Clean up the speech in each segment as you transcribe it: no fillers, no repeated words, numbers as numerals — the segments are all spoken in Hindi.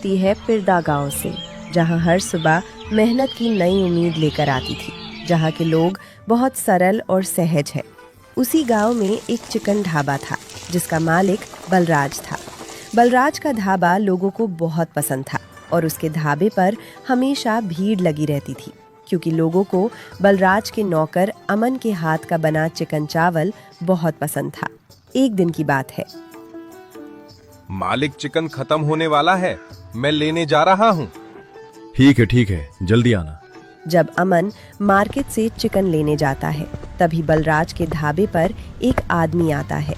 होती है पिरदा गांव से, जहां हर सुबह मेहनत की नई उम्मीद लेकर आती थी, जहां के लोग बहुत सरल और सहज है। उसी गांव में एक चिकन ढाबा था जिसका मालिक बलराज था। बलराज का ढाबा लोगों को बहुत पसंद था और उसके ढाबे पर हमेशा भीड़ लगी रहती थी, क्योंकि लोगों को बलराज के नौकर अमन के हाथ का बना चिकन चावल बहुत पसंद था। एक दिन की बात है। मालिक, चिकन खत्म होने वाला है, मैं लेने जा रहा हूँ। ठीक है, जल्दी आना। जब अमन मार्केट से चिकन लेने जाता है, तभी बलराज के ढाबे पर एक आदमी आता है।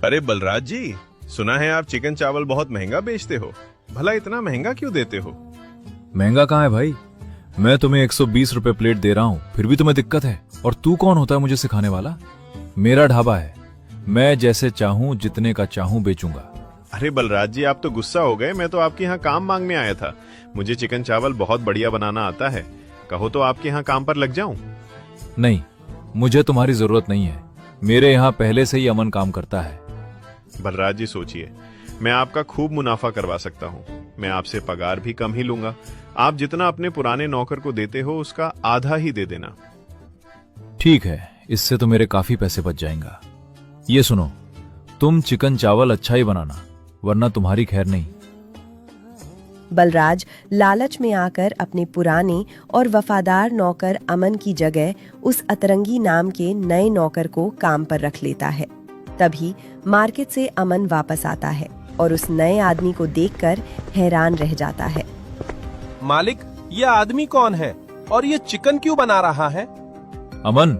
अरे बलराज जी, सुना है आप चिकन चावल बहुत महंगा बेचते हो। भला इतना महंगा क्यों देते हो? महंगा कहाँ है भाई, मैं तुम्हें 120 रुपए प्लेट दे रहा हूँ, फिर भी तुम्हें दिक्कत है। और तू कौन होता है मुझे सिखाने वाला? मेरा ढाबा है, मैं जैसे चाहूँ जितने का चाहूँ बेचूंगा। अरे बलराज जी, आप तो गुस्सा हो गए। मैं तो आपके यहाँ काम मांगने आया था। मुझे चिकन चावल बहुत बढ़िया बनाना आता है, कहो तो आपके यहाँ काम पर लग जाऊं? नहीं, मुझे तुम्हारी जरूरत नहीं है, मेरे यहाँ पहले से ही अमन काम करता है। बलराज जी सोचिए, मैं आपका खूब मुनाफा करवा सकता हूँ। मैं आपसे पगार भी कम ही लूंगा। आप जितना अपने पुराने नौकर को देते हो उसका आधा ही दे देना। ठीक है, इससे तो मेरे काफी पैसे बच जाएंगे। ये सुनो, तुम चिकन चावल अच्छा ही बनाना, वरना तुम्हारी खैर नहीं। बलराज लालच में आकर अपने पुराने और वफादार नौकर अमन की जगह उस अतरंगी नाम के नए नौकर को काम पर रख लेता है। तभी मार्केट से अमन वापस आता है और उस नए आदमी को देखकर हैरान रह जाता है। मालिक, ये आदमी कौन है और ये चिकन क्यों बना रहा है? अमन,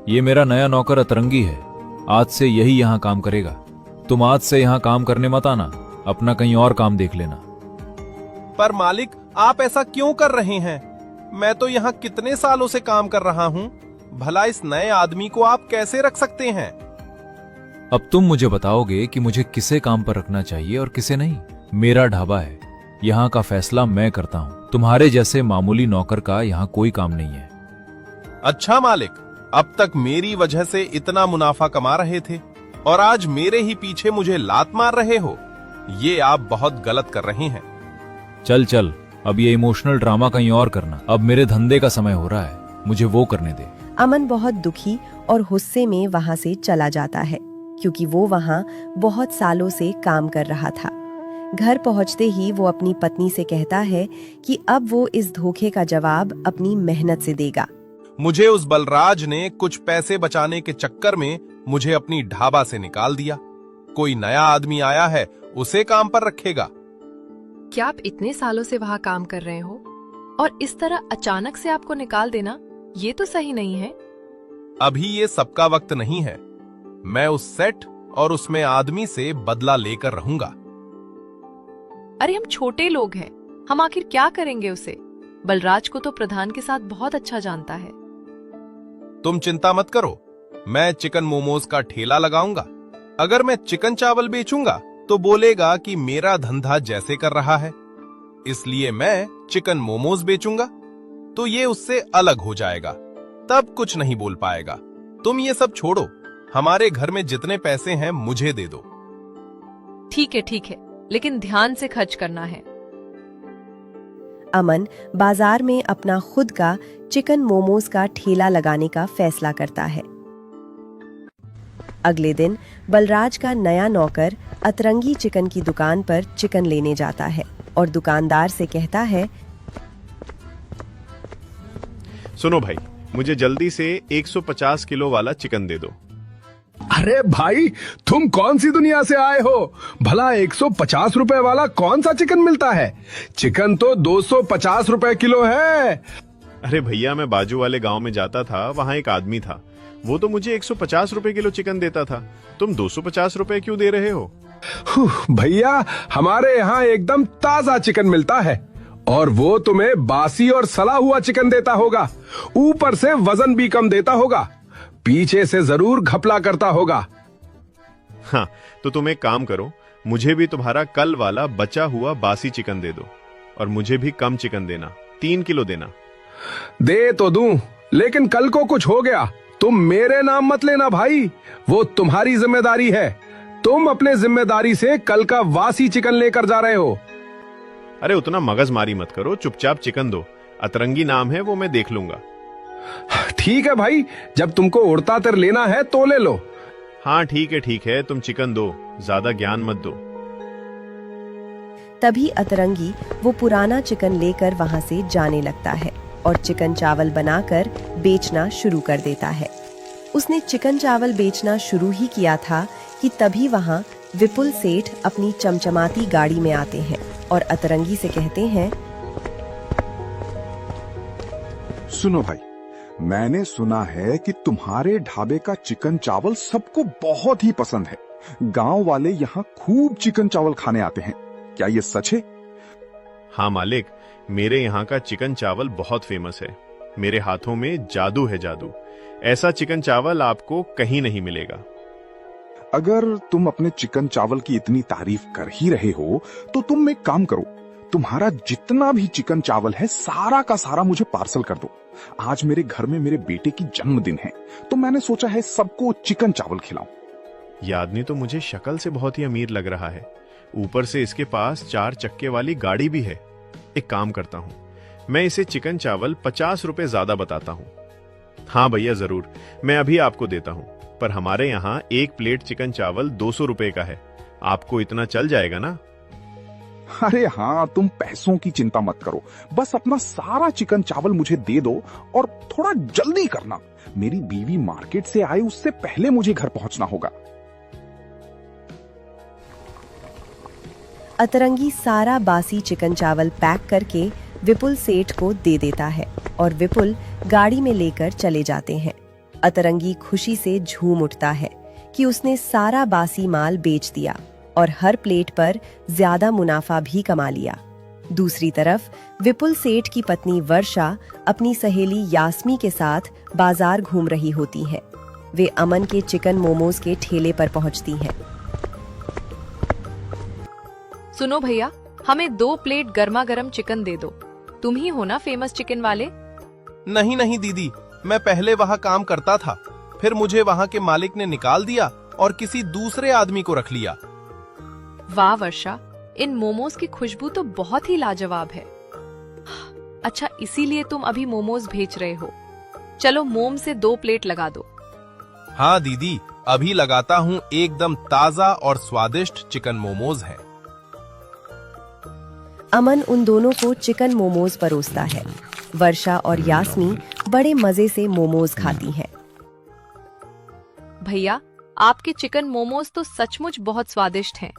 ये मेरा नया नौकर अतरंगी है, आज से यही यहाँ काम करेगा। तुम आज से यहाँ काम करने मत आना, अपना कहीं और काम देख लेना। पर मालिक, आप ऐसा क्यों कर रहे हैं? मैं तो यहाँ कितने सालों से काम कर रहा हूँ। भला इस नए आदमी को आप कैसे रख सकते हैं? अब तुम मुझे बताओगे कि मुझे किसे काम पर रखना चाहिए और किसे नहीं। मेरा ढाबा है, यहाँ का फैसला मैं करता हूँ। तुम्हारे जैसे मामूली नौकर का यहाँ कोई काम नहीं है। अच्छा मालिक, अब तक मेरी वजह से इतना मुनाफा कमा रहे थे और आज मेरे ही पीछे मुझे लात मार रहे हो। ये आप बहुत गलत कर रहे हैं। चल, अब ये इमोशनल ड्रामा कहीं और करना। अब मेरे धंधे का समय हो रहा है, मुझे वो करने दे। अमन बहुत दुखी और गुस्से में वहां से चला जाता है, क्योंकि वो वहां बहुत सालों से काम कर रहा था। घर पहुंचते ही वो अपनी पत्नी से कहता है कि अब वो इस धोखे का जवाब अपनी मेहनत से देगा। मुझे उस बलराज ने कुछ पैसे बचाने के चक्कर में मुझे अपनी ढाबा से निकाल दिया। कोई नया आदमी आया है, उसे काम पर रखेगा। क्या आप इतने सालों से वहाँ काम कर रहे हो और इस तरह अचानक से आपको निकाल देना, ये तो सही नहीं है। अभी ये सबका वक्त नहीं है। मैं उस सेट और उसमें आदमी से बदला लेकर रहूंगा। अरे हम छोटे लोग हैं, हम आखिर क्या करेंगे उसे? बलराज को तो प्रधान के साथ बहुत अच्छा जानता है। तुम चिंता मत करो, मैं चिकन मोमोज का ठेला लगाऊंगा। अगर मैं चिकन चावल बेचूंगा तो बोलेगा कि मेरा धंधा जैसे कर रहा है, इसलिए मैं चिकन मोमोज बेचूंगा, तो ये उससे अलग हो जाएगा। तब कुछ नहीं बोल पाएगा। तुम ये सब छोड़ो, हमारे घर में जितने पैसे हैं मुझे दे दो। ठीक है, लेकिन ध्यान से खर्च करना है। अमन बाजार में अपना खुद का चिकन मोमोज का ठेला लगाने का फैसला करता है। अगले दिन बलराज का नया नौकर अतरंगी चिकन की दुकान पर चिकन लेने जाता है और दुकानदार से कहता है, सुनो भाई, मुझे जल्दी से 150 किलो वाला चिकन दे दो। अरे भाई, तुम कौन सी दुनिया से आए हो? भला 150 रुपए वाला कौन सा चिकन मिलता है? चिकन तो 250 रुपए किलो है। अरे भैया, मैं बाजू वाले गांव में जाता था, वहां एक आदमी था, वो तो मुझे 150 रुपए किलो चिकन देता था। तुम 250 रुपए क्यों दे रहे हो? भैया, हमारे यहाँ एकदम ताजा चिकन मिलता है और वो तुम्हें बासी और सड़ा हुआ चिकन देता होगा। ऊपर से वजन भी कम देता होगा, पीछे से जरूर घपला करता होगा। हाँ, तो तुम एक काम करो, मुझे भी तुम्हारा कल वाला बचा हुआ बासी चिकन दे दो और मुझे भी कम चिकन देना, 3 किलो देना। दे तो दूं, लेकिन कल को कुछ हो गया तुम मेरे नाम मत लेना भाई, वो तुम्हारी जिम्मेदारी है। तुम अपने जिम्मेदारी से कल का वासी चिकन लेकर जा रहे हो। अरे उतना मगजमारी मत करो, चुपचाप चिकन दो। अतरंगी नाम है, वो मैं देख लूंगा। ठीक है भाई, जब तुमको उड़ता तिर लेना है तो ले लो। हाँ ठीक है, तुम चिकन दो, ज्यादा ज्ञान मत दो। तभी अतरंगी वो पुराना चिकन लेकर वहां से जाने लगता है और चिकन चावल बनाकर बेचना शुरू कर देता है। उसने चिकन चावल बेचना शुरू ही किया था कि तभी वहां विपुल सेठ अपनी चमचमाती गाड़ी में आते हैं और अतरंगी से कहते हैं, सुनो भाई, मैंने सुना है कि तुम्हारे ढाबे का चिकन चावल सबको बहुत ही पसंद है। गांव वाले यहाँ खूब चिकन चावल खाने आते हैं, क्या ये सच है? हाँ मालिक, मेरे यहाँ का चिकन चावल बहुत फेमस है। मेरे हाथों में जादू है, जादू। ऐसा चिकन चावल आपको कहीं नहीं मिलेगा। अगर तुम अपने चिकन चावल की इतनी तारीफ कर ही रहे हो तो तुम एक काम करो, तुम्हारा जितना भी चिकन चावल है सारा का सारा मुझे पार्सल कर दो। आज मेरे घर में मेरे बेटे की जन्मदिन है, तो मैंने सोचा है सबको चिकन चावल खिलाऊं। ये आदमी तो मुझे शक्ल से बहुत ही अमीर लग रहा है, ऊपर से इसके पास 4 चक्के वाली गाड़ी भी है। एक काम करता हूँ, मैं इसे चिकन चावल 50 रुपए ज्यादा बताता हूँ। हाँ भैया जरूर, मैं अभी आपको देता हूँ, पर हमारे यहाँ 1 प्लेट चिकन चावल 200 रुपए का है। आपको इतना चल जाएगा ना? अरे हाँ, तुम पैसों की चिंता मत करो, बस अपना सारा चिकन चावल मुझे दे दो और थोड़ा जल्दी करना। मेरी बीवी मार्केट से आए उससे पहले मुझे घर पहुंचना होगा। अतरंगी सारा बासी चिकन चावल पैक करके विपुल सेठ को दे देता है और विपुल गाड़ी में लेकर चले जाते हैं। अतरंगी खुशी से झूम उठता है कि उसने सारा बासी माल बेच दिया और हर प्लेट पर ज्यादा मुनाफा भी कमा लिया। दूसरी तरफ विपुल सेठ की पत्नी वर्षा अपनी सहेली यास्मी के साथ बाजार घूम रही होती हैं। वे अमन के चिकन मोमोज के ठेले पर पहुंचती हैं। सुनो भैया, हमें 2 प्लेट गर्मा गर्म चिकन दे दो। तुम ही हो ना फेमस चिकन वाले? नहीं दीदी, मैं पहले वहाँ काम करता था, फिर मुझे वहाँ के मालिक ने निकाल दिया और किसी दूसरे आदमी को रख लिया। वाह वर्षा, इन मोमोज की खुशबू तो बहुत ही लाजवाब है। अच्छा, इसीलिए तुम अभी मोमोज बेच रहे हो। चलो मोम से 2 प्लेट लगा दो। हाँ दीदी, अभी लगाता हूँ। एकदम ताजा और स्वादिष्ट चिकन मोमोज है। अमन उन दोनों को चिकन मोमोज परोसता है। वर्षा और यास्मी बड़े मजे से मोमोज खाती हैं। भैया, आपके चिकन मोमोज तो सचमुच बहुत स्वादिष्ट हैं।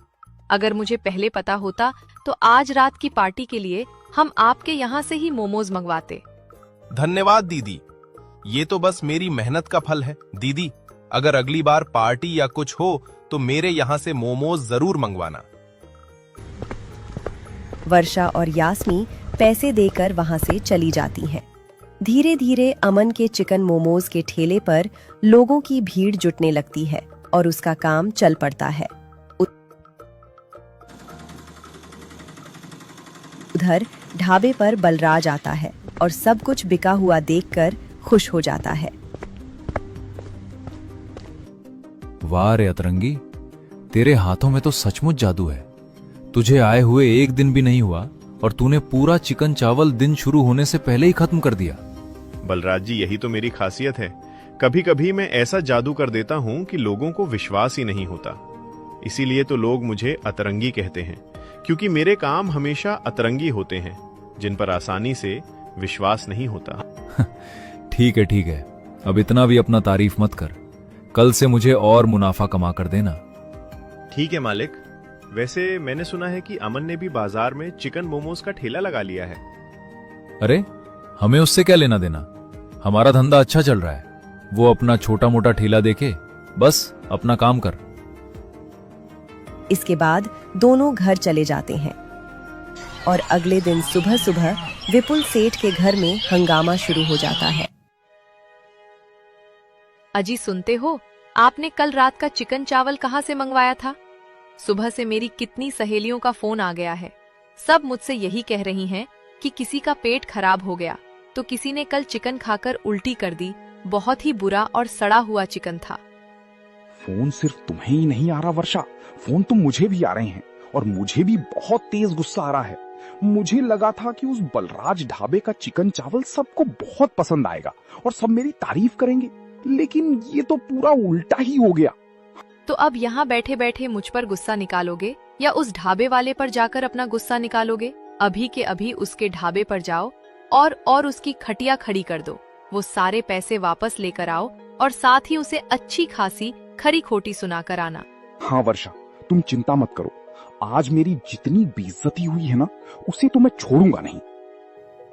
अगर मुझे पहले पता होता तो आज रात की पार्टी के लिए हम आपके यहाँ से ही मोमोज मंगवाते। धन्यवाद दीदी, ये तो बस मेरी मेहनत का फल है। दीदी, अगर अगली बार पार्टी या कुछ हो तो मेरे यहाँ से मोमोज जरूर मंगवाना। वर्षा और यास्मी पैसे देकर वहां से चली जाती हैं। धीरे धीरे अमन के चिकन मोमोज के ठेले पर लोगों की भीड़ जुटने लगती है और उसका काम चल पड़ता है। उधर ढाबे पर बलराज आता है और सब कुछ बिका हुआ देखकर खुश हो जाता है। वाह रे अतरंगी, तेरे हाथों में तो सचमुच जादू है। तुझे आए हुए 1 दिन भी नहीं हुआ और तूने पूरा चिकन चावल दिन शुरू होने से पहले ही खत्म कर दिया। बलराज जी, यही तो मेरी खासियत है। कभी कभी मैं ऐसा जादू कर देता हूँ कि लोगों को विश्वास ही नहीं होता। इसीलिए तो लोग मुझे अतरंगी कहते हैं, क्योंकि मेरे काम हमेशा अतरंगी होते हैं, जिन पर आसानी से विश्वास नहीं होता। ठीक है, अब इतना भी अपना तारीफ मत कर। कल से मुझे और मुनाफा कमा कर देना। ठीक है मालिक। वैसे मैंने सुना है कि अमन ने भी बाजार में चिकन मोमोज का ठेला लगा लिया है। अरे, हमें उससे क्या लेना देना? हमारा धंधा अच्छा चल रहा है। वो अपना छोटा मोटा ठेला देखे, बस अपना काम कर। इसके बाद दोनों घर चले जाते हैं और अगले दिन सुबह सुबह विपुल सेठ के घर में हंगामा शुरू हो जाता है। अजी सुनते हो, आपने कल रात का चिकन चावल कहाँ से मंगवाया था? सुबह से मेरी कितनी सहेलियों का फोन आ गया है। सब मुझसे यही कह रही हैं कि किसी का पेट खराब हो गया तो किसी ने कल चिकन खाकर उल्टी कर दी। बहुत ही बुरा और सड़ा हुआ चिकन था। फोन सिर्फ तुम्हें ही नहीं आ रहा वर्षा, फोन तो मुझे भी आ रहे हैं और मुझे भी बहुत तेज गुस्सा आ रहा है। मुझे लगा था कि उस बलराज ढाबे का चिकन चावल सबको बहुत पसंद आएगा और सब मेरी तारीफ करेंगे, लेकिन ये तो पूरा उल्टा ही हो गया। तो अब यहाँ बैठे बैठे मुझ पर गुस्सा निकालोगे या उस ढाबे वाले पर जाकर अपना गुस्सा निकालोगे? अभी के अभी उसके ढाबे पर जाओ और उसकी खटिया खड़ी कर दो। वो सारे पैसे वापस लेकर आओ और साथ ही उसे अच्छी खासी खरी खोटी सुनाकर आना। हाँ वर्षा, तुम चिंता मत करो, आज मेरी जितनी बेइज्जती हुई है ना, उसे तो मैं छोड़ूंगा नहीं।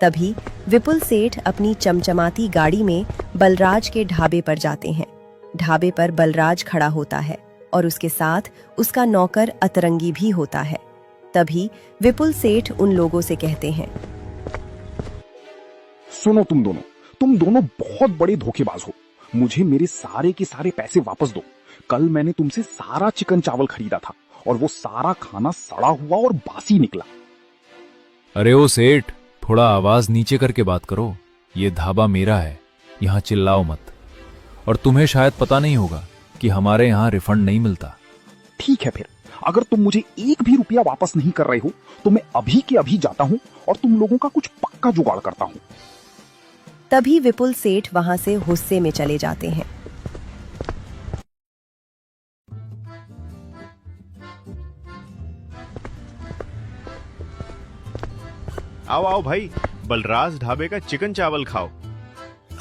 तभी विपुल सेठ अपनी चमचमाती गाड़ी में बलराज के ढाबे पर जाते हैं। ढाबे पर बलराज खड़ा होता है और उसके साथ उसका नौकर अतरंगी भी होता है। तभी विपुल सेठ उन लोगों से कहते हैं, सुनो तुम दोनों बहुत बड़े धोखेबाज हो। मुझे मेरे सारे के सारे पैसे वापस दो। कल मैंने तुमसे सारा चिकन चावल खरीदा था और वो सारा खाना सड़ा हुआ और बासी निकला। अरे ओ सेठ, थोड़ा आवाज नीचे करके बात करो। ये ढाबा मेरा है, यहाँ चिल्लाओ मत। और तुम्हें शायद पता नहीं होगा कि हमारे यहाँ रिफंड नहीं मिलता। ठीक है, फिर अगर तुम मुझे एक भी रुपया वापस नहीं कर रहे हो तो मैं अभी के अभी जाता हूँ और तुम लोगों का कुछ पक्का जुगाड़ करता हूँ। तभी विपुल सेठ वहां से गुस्से में चले जाते हैं। आओ आओ भाई, बलराज ढाबे का चिकन चावल खाओ।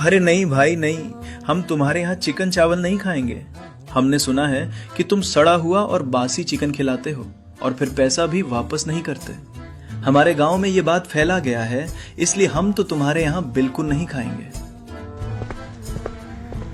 अरे नहीं भाई नहीं, हम तुम्हारे यहाँ चिकन चावल नहीं खाएंगे। हमने सुना है कि तुम सड़ा हुआ और बासी चिकन खिलाते हो और फिर पैसा भी वापस नहीं करते। हमारे गांव में ये बात फैला गया है, इसलिए हम तो तुम्हारे यहाँ बिल्कुल नहीं खाएंगे।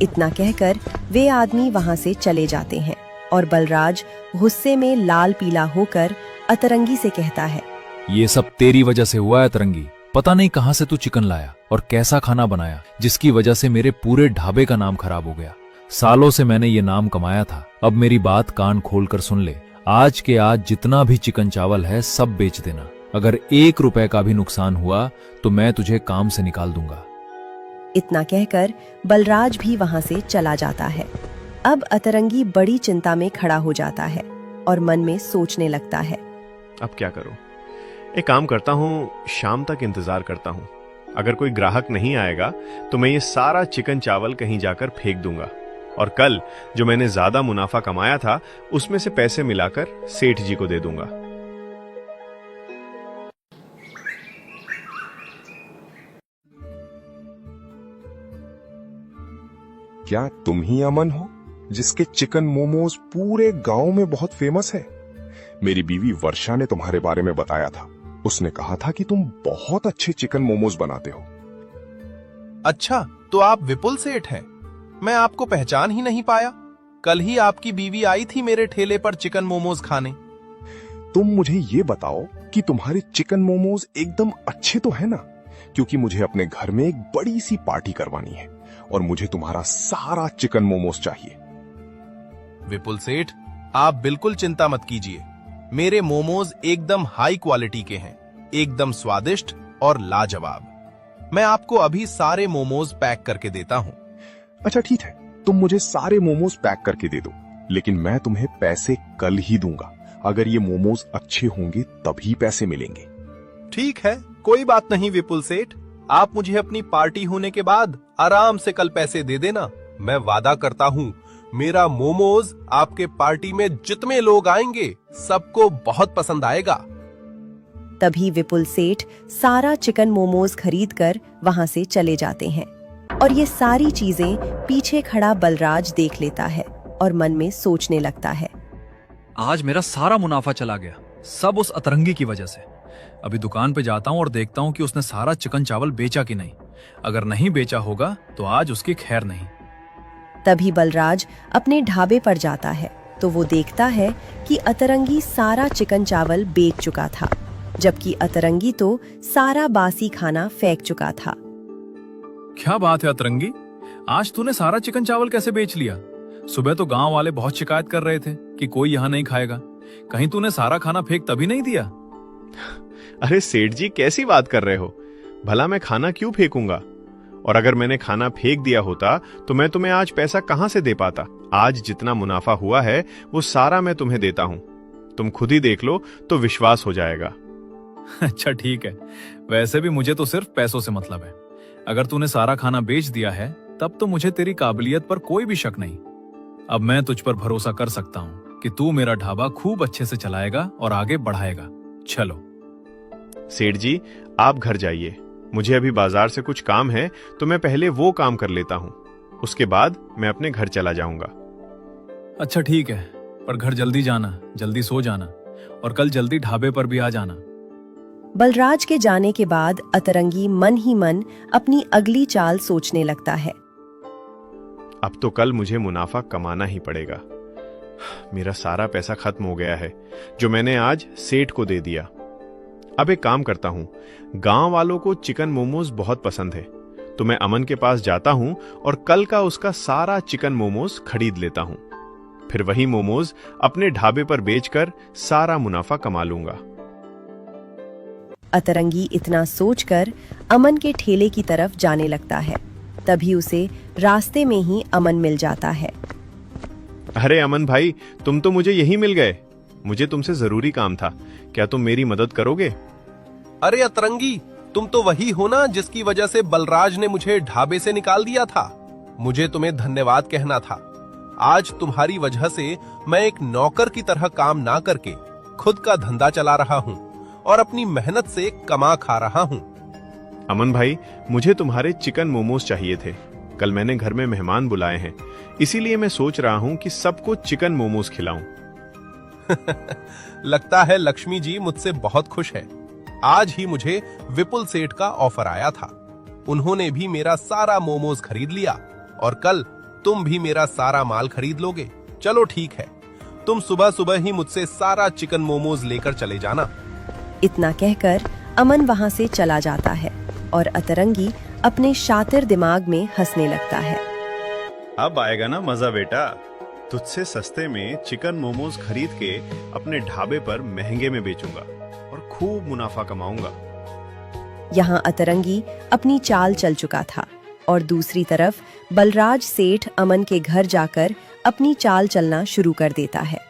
इतना कहकर वे आदमी वहां से चले जाते हैं और बलराज गुस्से में लाल पीला होकर अतरंगी से कहता है, ये सब तेरी वजह से हुआ है अतरंगी। पता नहीं कहां से तू चिकन लाया और कैसा खाना बनाया, जिसकी वजह से मेरे पूरे ढाबे का नाम खराब हो गया। सालों से मैंने ये नाम कमाया था। अब मेरी बात कान खोलकर सुन ले। आज के आज जितना भी चिकन चावल है सब बेच देना। अगर 1 रुपए का भी नुकसान हुआ तो मैं तुझे काम से निकाल दूंगा। इतना कहकर बलराज भी वहां से चला जाता है। अब अतरंगी बड़ी चिंता में खड़ा हो जाता है और मन में सोचने लगता है, अब क्या करूं? एक काम करता हूं, शाम तक इंतजार करता हूं। अगर कोई ग्राहक नहीं आएगा तो मैं ये सारा चिकन चावल कहीं जाकर फेंक दूंगा और कल जो मैंने ज्यादा मुनाफा कमाया था उसमें से पैसे मिलाकर सेठ जी को दे दूंगा। क्या तुम ही अमन हो जिसके चिकन मोमोज पूरे गांव में बहुत फेमस है? मेरी बीवी वर्षा ने तुम्हारे बारे में बताया था। उसने कहा था कि तुम बहुत अच्छे चिकन मोमोज बनाते हो। अच्छा, तो आप विपुल सेठ हैं? मैं आपको पहचान ही नहीं पाया। कल ही आपकी बीवी आई थी मेरे ठेले पर चिकन मोमोज खाने। तुम मुझे ये बताओ कि तुम्हारे चिकन मोमोज एकदम अच्छे तो है ना? क्योंकि मुझे अपने घर में एक बड़ी सी पार्टी करवानी है और मुझे तुम्हारा सारा चिकन मोमोज चाहिए। विपुल सेठ, आप बिल्कुल चिंता मत कीजिए। मेरे मोमोज एकदम हाई क्वालिटी के हैं, एकदम स्वादिष्ट और लाजवाब। मैं आपको अभी सारे मोमोज पैक करके देता हूँ। अच्छा ठीक है, तुम मुझे सारे मोमोज पैक करके दे दो, लेकिन मैं तुम्हें पैसे कल ही दूंगा। अगर ये मोमोज अच्छे होंगे तभी पैसे मिलेंगे। ठीक है, कोई बात नहीं विपुल सेठ। आप मुझे अपनी पार्टी होने के बाद आराम से कल पैसे दे देना। मैं वादा करता हूँ, मेरा मोमोज आपके पार्टी में जितने लोग आएंगे सबको बहुत पसंद आएगा। तभी विपुल सेठ सारा चिकन मोमोज खरीदकर वहां से चले जाते हैं और ये सारी चीजें पीछे खड़ा बलराज देख लेता है और मन में सोचने लगता है, आज मेरा सारा मुनाफा चला गया, सब उस अतरंगी की वजह से। अभी दुकान पे जाता हूँ और देखता हूँ कि उसने सारा चिकन चावल बेचा कि नहीं। अगर नहीं बेचा होगा तो आज उसकी खैर नहीं। तभी बलराज अपने ढाबे पर जाता है तो वो देखता है कि अतरंगी सारा चिकन चावल बेच चुका था, जबकि अतरंगी तो सारा बासी खाना फेंक चुका था। क्या बात है अतरंगी, आज तूने सारा चिकन चावल कैसे बेच लिया? सुबह तो गांव वाले बहुत शिकायत कर रहे थे कि कोई यहाँ नहीं खाएगा। कहीं तूने सारा खाना फेंक तभी नहीं दिया? अरे सेठ जी, कैसी बात कर रहे हो? भला मैं खाना क्यों फेंकूंगा? और अगर मैंने खाना फेंक दिया होता तो मैं तुम्हें आज पैसा कहां से दे पाता। आज जितना मुनाफा हुआ है वो सारा मैं तुम्हें देता हूं। तुम खुद ही देख लो तो विश्वास हो जाएगा। अच्छा ठीक है, वैसे भी मुझे तो सिर्फ पैसों से मतलब है। अगर तूने सारा खाना बेच दिया है तब तो मुझे तेरी काबिलियत पर कोई भी शक नहीं। अब मैं तुझ पर भरोसा कर सकता हूँ कि तू मेरा ढाबा खूब अच्छे से चलाएगा और आगे बढ़ाएगा। चलो। सेठ जी, आप घर जाइए। मुझे अभी बाजार से कुछ काम है तो मैं पहले वो काम कर लेता हूँ। उसके बाद मैं अपने घर चला जाऊंगा। अच्छा ठीक है, पर घर जल्दी जाना, जल्दी सो जाना और कल जल्दी ढाबे पर भी आ जाना। बलराज के जाने के बाद अतरंगी मन ही मन अपनी अगली चाल सोचने लगता है। अब तो कल मुझे मुनाफा कमाना ही पड़ेगा। मेरा सारा पैसा खत्म हो गया है जो मैंने आज सेठ को दे दिया। अब एक काम करता हूँ, गांव वालों को चिकन मोमोज बहुत पसंद है तो मैं अमन के पास जाता हूँ और कल का उसका सारा चिकन मोमोज खरीद लेता हूँ। फिर वही मोमोज अपने ढाबे पर बेचकर सारा मुनाफा कमा लूंगा। अतरंगी इतना सोचकर अमन के ठेले की तरफ जाने लगता है। तभी उसे रास्ते में ही अमन मिल जाता है। अरे अमन भाई, तुम तो मुझे यहीं मिल गए। मुझे तुमसे जरूरी काम था, क्या तुम मेरी मदद करोगे? अरे अतरंगी, तुम तो वही हो ना जिसकी वजह से बलराज ने मुझे ढाबे से निकाल दिया था। मुझे तुम्हें धन्यवाद कहना था। आज तुम्हारी वजह से मैं एक नौकर की तरह काम ना करके खुद का धंधा चला रहा हूँ और अपनी मेहनत से कमा खा रहा हूँ। अमन भाई, मुझे तुम्हारे चिकन मोमोज चाहिए थे। कल मैंने घर में मेहमान बुलाए हैं, इसीलिए मैं सोच रहा हूँ कि सबको चिकन मोमोज खिलाऊं। लगता है लक्ष्मी जी मुझसे बहुत खुश है। आज ही मुझे विपुल सेठ का ऑफर आया था। उन्होंने भी मेरा सारा मोमोज खरीद लिया और कल तुम भी मेरा सारा माल खरीद लोगे। चलो ठीक है, तुम सुबह सुबह ही मुझसे सारा चिकन मोमोज लेकर चले जाना। इतना कहकर अमन वहां से चला जाता है और अतरंगी अपने शातिर दिमाग में हंसने लगता है। अब आएगा ना मजा बेटा। तुझसे सस्ते में चिकन मोमोज खरीद के अपने ढाबे पर महंगे में बेचूंगा और खूब मुनाफा कमाऊंगा। यहाँ अतरंगी अपनी चाल चल चुका था और दूसरी तरफ बलराज सेठ अमन के घर जाकर अपनी चाल चलना शुरू कर देता है।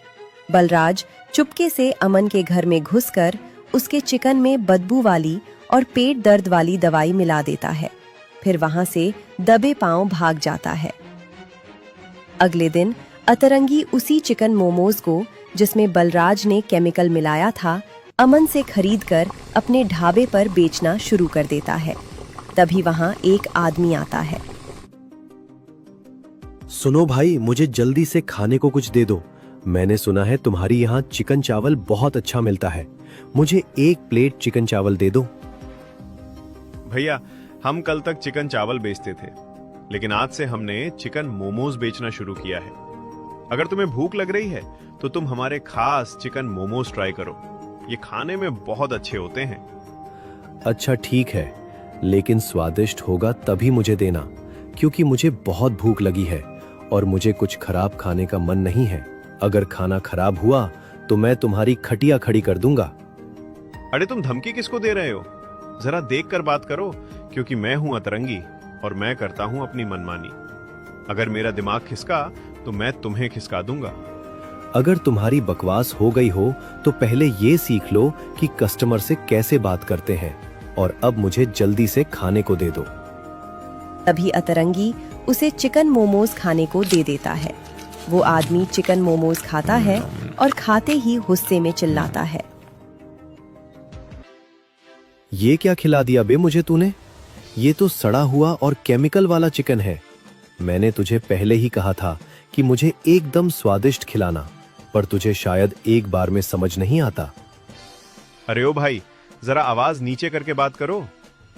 बलराज चुपके से अमन के घर में घुसकर उसके चिकन में बदबू वाली और पेट दर्द वाली दवाई मिला देता है। फिर वहां से दबे पांव भाग जाता है। अगले दिन अतरंगी उसी चिकन मोमोज को जिसमें बलराज ने केमिकल मिलाया था अमन से खरीदकर अपने ढाबे पर बेचना शुरू कर देता है। तभी वहां एक आदमी आता है। सुनो भाई, मुझे जल्दी से खाने को कुछ दे दो। मैंने सुना है तुम्हारी यहाँ चिकन चावल बहुत अच्छा मिलता है। मुझे 1 प्लेट चिकन चावल दे दो। भैया, हम कल तक चिकन चावल बेचते थे, लेकिन आज से हमने चिकन मोमोज बेचना शुरू किया है। अगर तुम्हें भूख लग रही है तो तुम हमारे खास चिकन मोमोज ट्राई करो। ये खाने में बहुत अच्छे होते हैं। अच्छा ठीक है, लेकिन स्वादिष्ट होगा तभी मुझे देना, क्योंकि मुझे बहुत भूख लगी है और मुझे कुछ खराब खाने का मन नहीं है। अगर खाना खराब हुआ तो मैं तुम्हारी खटिया खड़ी कर दूंगा। अरे तुम धमकी किसको दे रहे हो? जरा देख कर बात करो, क्योंकि मैं हूं अतरंगी और मैं करता हूं अपनी मनमानी। अगर मेरा दिमाग खिसका तो मैं तुम्हें खिसका दूंगा। अगर तुम्हारी बकवास हो गई हो तो पहले ये सीख लो कि कस्टमर से कैसे बात करते हैं, और अब मुझे जल्दी से खाने को दे दो। तभी अतरंगी उसे चिकन मोमोज खाने को दे देता है। वो आदमी चिकन मोमोज खाता है और खाते ही गुस्से में चिल्लाता है। ये क्या खिला दिया बे मुझे तूने? ये तो सड़ा हुआ और केमिकल वाला चिकन है। मैंने तुझे पहले ही कहा था कि मुझे एकदम स्वादिष्ट खिलाना, पर तुझे शायद एक बार में समझ नहीं आता। अरे ओ भाई, जरा आवाज नीचे करके बात करो।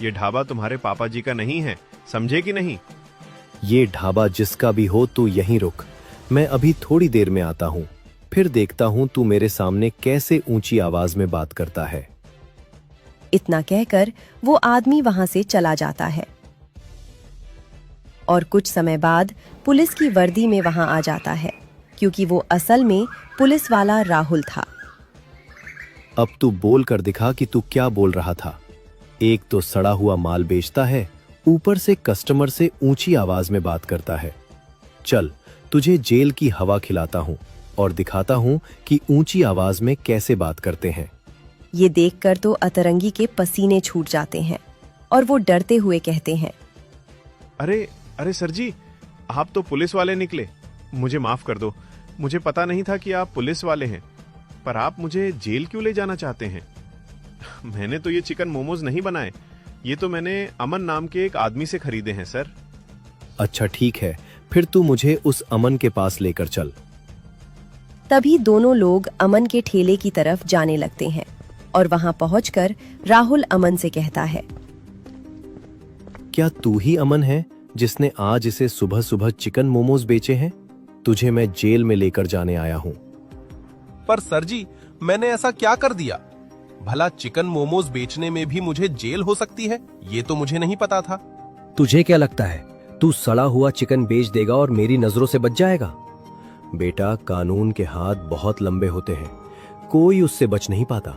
ये ढाबा तुम्हारे पापा जी का नहीं है, समझे कि नहीं? ये ढाबा जिसका भी हो तू यहीं रुक, मैं अभी थोड़ी देर में आता हूँ। फिर देखता हूँ तू मेरे सामने कैसे ऊंची आवाज में बात करता है। इतना कहकर वो आदमी वहां से चला जाता है और कुछ समय बाद पुलिस की वर्दी में वहां आ जाता है, क्योंकि वो असल में पुलिस वाला राहुल था। अब तू बोल कर दिखा कि तू क्या बोल रहा था। एक तो सड़ा हुआ माल बेचता है ऊपर से कस्टमर से ऊंची आवाज में बात करता है। चल, तुझे जेल की हवा खिलाता हूं और दिखाता हूं कि ऊंची आवाज में कैसे बात करते हैं। ये देखकर तो अतरंगी के पसीने छूट जाते हैं और वो डरते हुए कहते हैं, अरे अरे सर जी, आप तो पुलिस वाले निकले। मुझे माफ कर दो, मुझे पता नहीं था कि आप पुलिस वाले हैं। पर आप मुझे जेल क्यों ले जाना चाहते हैं? मैंने तो ये चिकन मोमोज नहीं बनाए, ये तो मैंने अमन नाम के एक आदमी से खरीदे हैं सर। अच्छा ठीक है, फिर तू मुझे उस अमन के पास लेकर चल। तभी दोनों लोग अमन के ठेले की तरफ जाने लगते हैं और वहां पहुंचकर राहुल अमन से कहता है, क्या तू ही अमन है जिसने आज इसे सुबह सुबह चिकन मोमोज बेचे हैं? तुझे मैं जेल में लेकर जाने आया हूं। पर सर जी, मैंने ऐसा क्या कर दिया? भला चिकन मोमोज बेचने में भी मुझे जेल हो सकती है? ये तो मुझे नहीं पता था। तुझे क्या लगता है तू सड़ा हुआ चिकन बेच देगा और मेरी नजरों से बच जाएगा? बेटा, कानून के हाथ बहुत लंबे होते हैं, कोई उससे बच नहीं पाता।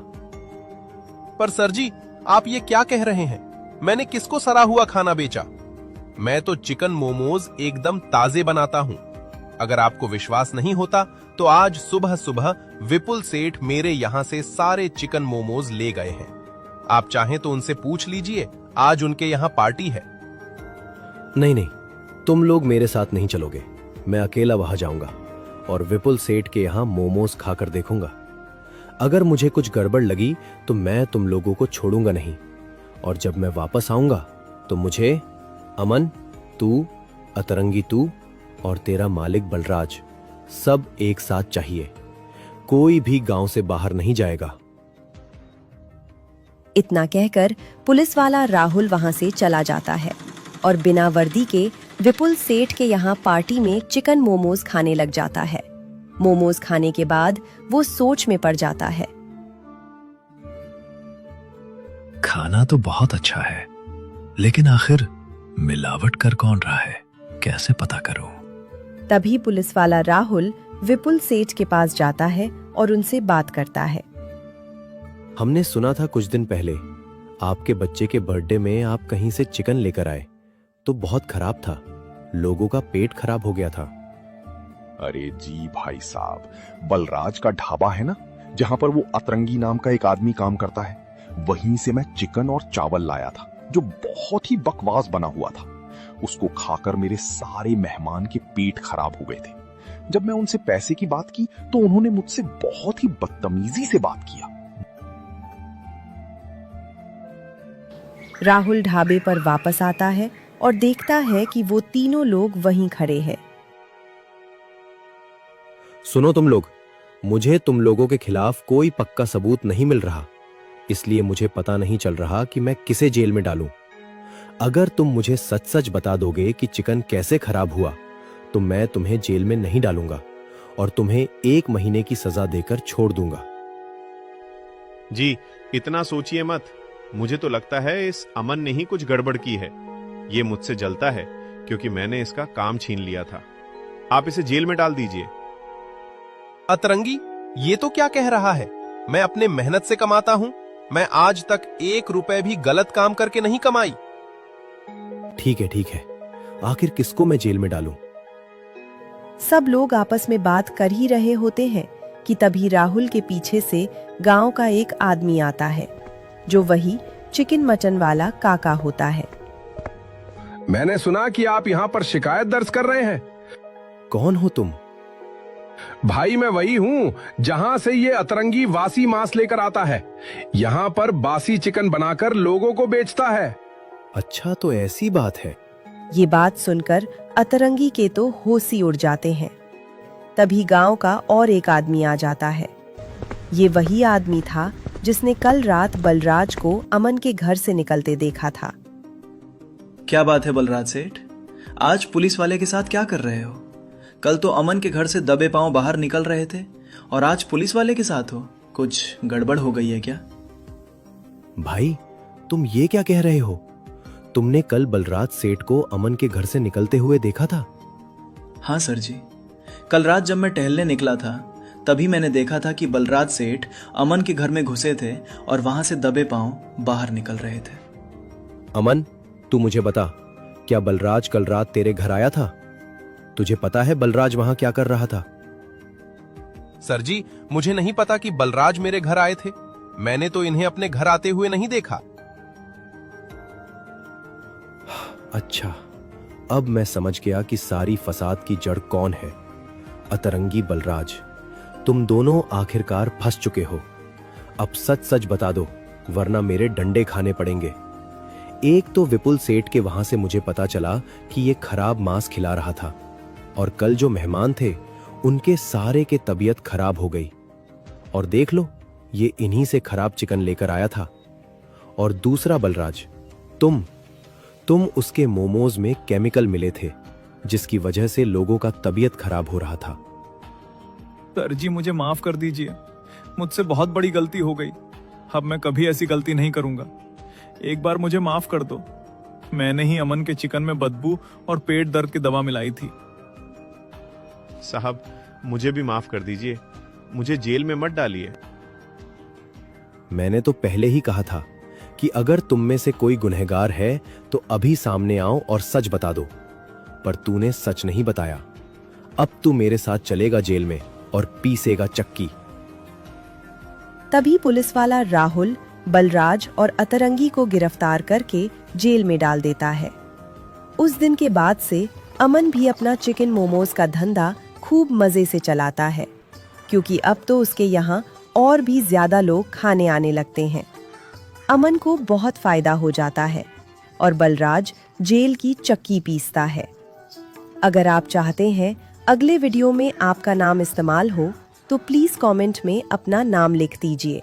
पर सर जी, आप ये क्या कह रहे हैं? मैंने किसको सड़ा हुआ खाना बेचा? मैं तो चिकन मोमोज एकदम ताजे बनाता हूं। अगर आपको विश्वास नहीं होता तो आज सुबह सुबह विपुल सेठ मेरे यहां से सारे चिकन मोमोज ले गए हैं। आप चाहें तो उनसे पूछ लीजिए, आज उनके यहां पार्टी है। नहीं नहीं, तुम लोग मेरे साथ नहीं चलोगे। मैं अकेला वहां जाऊंगा और विपुल सेठ के यहां मोमोज खाकर देखूंगा। अगर मुझे कुछ गड़बड़ लगी तो मैं तुम लोगों को छोड़ूंगा नहीं, और जब मैं वापस आऊंगा तो मुझे अमन, तू, अतरंगी तू और तेरा मालिक बलराज सब एक साथ चाहिए। कोई भी गांव से बाहर नहीं जाएगा। इतना कहकर पुलिस वाला राहुल वहां से चला जाता है और बिना वर्दी के विपुल सेठ के यहाँ पार्टी में चिकन मोमोज खाने लग जाता है। मोमोज खाने के बाद वो सोच में पड़ जाता है। खाना तो बहुत अच्छा है, लेकिन आखिर मिलावट कर कौन रहा है, कैसे पता करूं? तभी पुलिस वाला राहुल विपुल सेठ के पास जाता है और उनसे बात करता है। हमने सुना था कुछ दिन पहले आपके बच्चे के बर्थडे में आप कहीं से चिकन लेकर आए, तो बहुत खराब था, लोगों का पेट खराब हो गया था। अरे जी भाई साहब, बलराज का ढाबा है ना, जहां पर वो अतरंगी नाम का एक आदमी काम करता है, वहीं से मैं चिकन और चावल लाया था जो बहुत ही बकवास बना हुआ था। उसको खाकर मेरे सारे मेहमान के पेट खराब हो गए थे। जब मैं उनसे पैसे की बात की तो उन्होंने मुझसे बहुत ही बदतमीजी से बात किया। राहुल ढाबे पर वापस आता है और देखता है कि वो तीनों लोग वहीं खड़े हैं। सुनो तुम लोग, मुझे तुम लोगों के खिलाफ कोई पक्का सबूत नहीं मिल रहा, इसलिए मुझे पता नहीं चल रहा कि मैं किसे जेल में डालूं। अगर तुम मुझे सच सच बता दोगे कि चिकन कैसे खराब हुआ तो मैं तुम्हें जेल में नहीं डालूंगा और तुम्हें 1 महीने की सजा देकर छोड़ दूंगा। जी, इतना सोचिए मत। मुझे तो लगता है इस अमन ने ही कुछ गड़बड़ की है। ये मुझसे जलता है क्योंकि मैंने इसका काम छीन लिया था। आप इसे जेल में डाल दीजिए। अतरंगी, ये तो क्या कह रहा है? मैं अपने मेहनत से कमाता हूं। मैं आज तक 1 रुपए भी गलत काम करके नहीं कमाई। ठीक है, आखिर किसको मैं जेल में डालूं? सब लोग आपस में बात कर ही रहे होते हैं कि तभी राहुल के पीछे से गांव का एक आदमी आता है, जो वही चिकन मटन वाला काका होता है। मैंने सुना कि आप यहाँ पर शिकायत दर्ज कर रहे हैं। कौन हो तुम? भाई, मैं वही हूँ जहाँ से ये अतरंगी वासी मांस लेकर आता है। यहाँ पर बासी चिकन बनाकर लोगों को बेचता है। अच्छा, तो ऐसी बात है। ये बात सुनकर अतरंगी के तो होश ही उड़ जाते हैं। तभी गांव का और एक आदमी आ जाता है। ये वही आदमी था जिसने कल रात बलराज को अमन के घर से निकलते देखा था। क्या बात है बलराज सेठ, आज पुलिस वाले के साथ क्या कर रहे हो? कल तो अमन के घर से दबे पांव बाहर निकल रहे थे और आज पुलिस वाले के साथ हो। कुछ गड़बड़ हो गई है क्या? भाई, तुम ये क्या कह रहे हो? तुमने कल बलराज सेठ को अमन के घर से निकलते हुए देखा था? हाँ सर जी, कल रात जब मैं टहलने निकला था तभी मैंने देखा था कि बलराज सेठ अमन के घर में घुसे थे और वहां से दबे पांव बाहर निकल रहे थे। अमन, तू मुझे बता, क्या बलराज कल रात तेरे घर आया था? तुझे पता है बलराज वहां क्या कर रहा था? सर जी, मुझे नहीं पता कि बलराज मेरे घर आए थे। मैंने तो इन्हें अपने घर आते हुए नहीं देखा। अच्छा, अब मैं समझ गया कि सारी फसाद की जड़ कौन है। अतरंगी बलराज, तुम दोनों आखिरकार फंस चुके हो। अब सच सच बता दो, वरना मेरे डंडे खाने पड़ेंगे। एक तो विपुल सेठ के वहां से मुझे पता चला कि ये खराब मांस खिला रहा था, और कल जो मेहमान थे उनके सारे के तबीयत खराब हो गई, और देख लो ये इन्हीं से खराब चिकन लेकर आया था। और दूसरा बलराज, तुम उसके मोमोज में केमिकल मिले थे, जिसकी वजह से लोगों का तबीयत खराब हो रहा था। सर जी, मुझे माफ कर दीजिए, मुझसे बहुत बड़ी गलती हो गई। अब मैं कभी ऐसी गलती नहीं करूंगा। एक बार मुझे माफ कर दो। मैंने ही अमन के चिकन में बदबू और पेट दर्द की दवा मिलाई थी। साहब, मुझे भी माफ कर दीजिए, मुझे जेल में मत डालिए। मैंने तो पहले ही कहा था कि अगर तुम में से कोई गुनहगार है तो अभी सामने आओ और सच बता दो, पर तूने सच नहीं बताया। अब तू मेरे साथ चलेगा जेल में और पीसेगा चक्की। तभी पुलिस वाला राहुल, बलराज और अतरंगी को गिरफ्तार करके जेल में डाल देता है। उस दिन के बाद से अमन भी अपना चिकन मोमोज का धंधा खूब मजे से चलाता है, क्योंकि अब तो उसके यहाँ और भी ज्यादा लोग खाने आने लगते हैं। अमन को बहुत फायदा हो जाता है और बलराज जेल की चक्की पीसता है। अगर आप चाहते हैं अगले वीडियो में आपका नाम इस्तेमाल हो तो प्लीज कमेंट में अपना नाम लिख दीजिए।